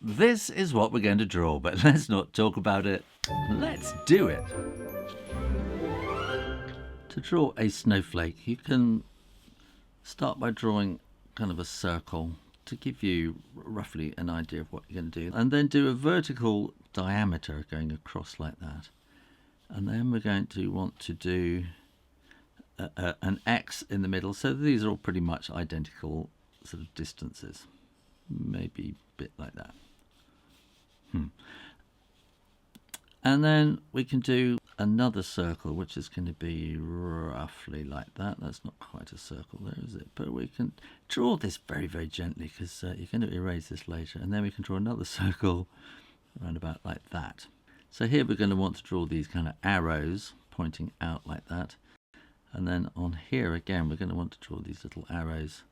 this is what we're going to draw, but let's not talk about it. Let's do it. To draw a snowflake, you can start by drawing kind of a circle to give you roughly an idea of what you're going to do, and then do a vertical diameter going across like that. And then we're going to want to do an X in the middle, so these are all pretty much identical sort of distances, maybe a bit like that. And then we can do another circle, which is going to be roughly like that. That's not quite a circle there, is it? But we can draw this very, very gently, because you're going to erase this later. And then we can draw another circle around about like that. So here we're going to want to draw these kind of arrows pointing out like that. And then on here again, we're going to want to draw these little arrows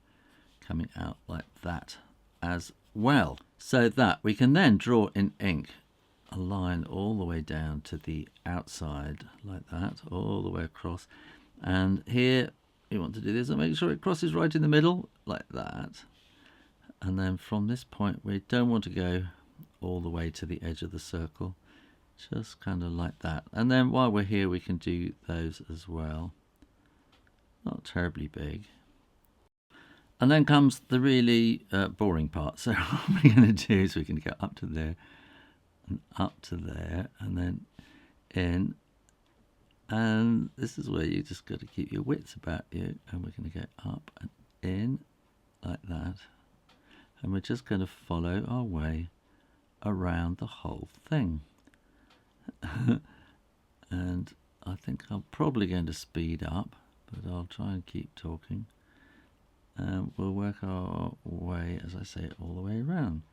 coming out like that as well. So that we can then draw in ink a line all the way down to the outside like that, all the way across. And here we want to do this and make sure it crosses right in the middle like that. And then from this point we don't want to go all the way to the edge of the circle, just kind of like that. And then while we're here we can do those as well, not terribly big. And then comes the really boring part. So what we're going to do is we can go up to there and up to there and then in, and this is where you just got to keep your wits about you, and we're going to go up and in like that, and we're just going to follow our way around the whole thing. And I think I'm probably going to speed up, but I'll try and keep talking, and we'll work our way, as I say, all the way around.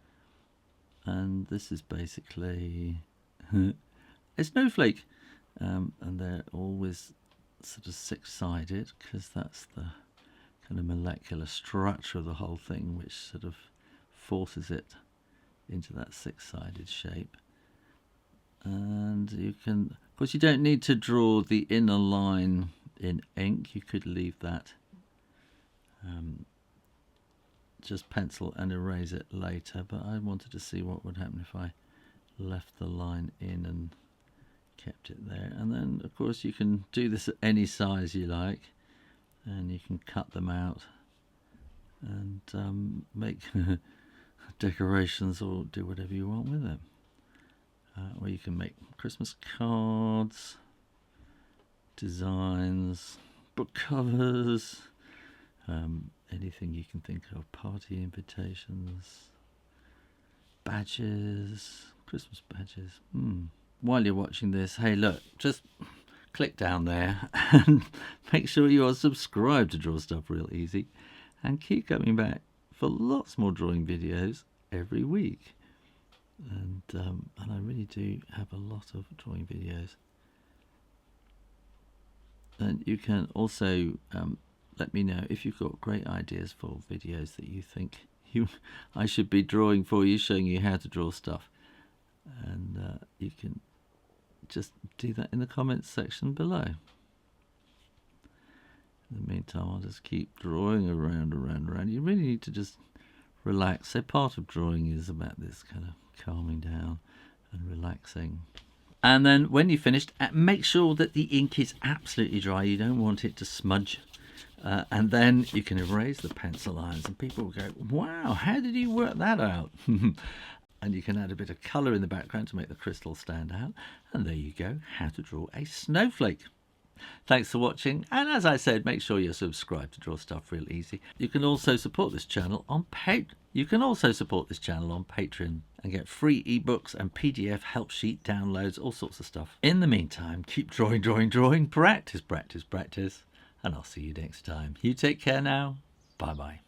And this is basically a snowflake, and they're always sort of six-sided, because that's the kind of molecular structure of the whole thing, which sort of forces it into that six-sided shape. And you can, of course, you don't need to draw the inner line in ink. You could leave that, just pencil and erase it later, but I wanted to see what would happen if I left the line in and kept it there. And then of course you can do this at any size you like, and you can cut them out and make decorations or do whatever you want with them. Or you can make Christmas cards, designs, book covers, anything you can think of, party invitations, badges, Christmas badges. While you're watching this, hey look, just click down there and make sure you are subscribed to Draw Stuff Real Easy, and keep coming back for lots more drawing videos every week. And I really do have a lot of drawing videos. And you can also let me know if you've got great ideas for videos that you think I should be drawing for you, showing you how to draw stuff. And you can just do that in the comments section below. In the meantime, I'll just keep drawing around. You really need to just relax. So part of drawing is about this kind of calming down and relaxing. And then when you've finished, make sure that the ink is absolutely dry. You don't want it to smudge. And then you can erase the pencil lines, and people will go, wow, how did you work that out? And you can add a bit of colour in the background to make the crystal stand out. And there you go, how to draw a snowflake. Thanks for watching, and as I said, make sure you're subscribed to Draw Stuff Real Easy. You can also support this channel on Patreon and get free ebooks and PDF help sheet downloads, all sorts of stuff. In the meantime, keep drawing, practice, and I'll see you next time. You take care now. Bye bye.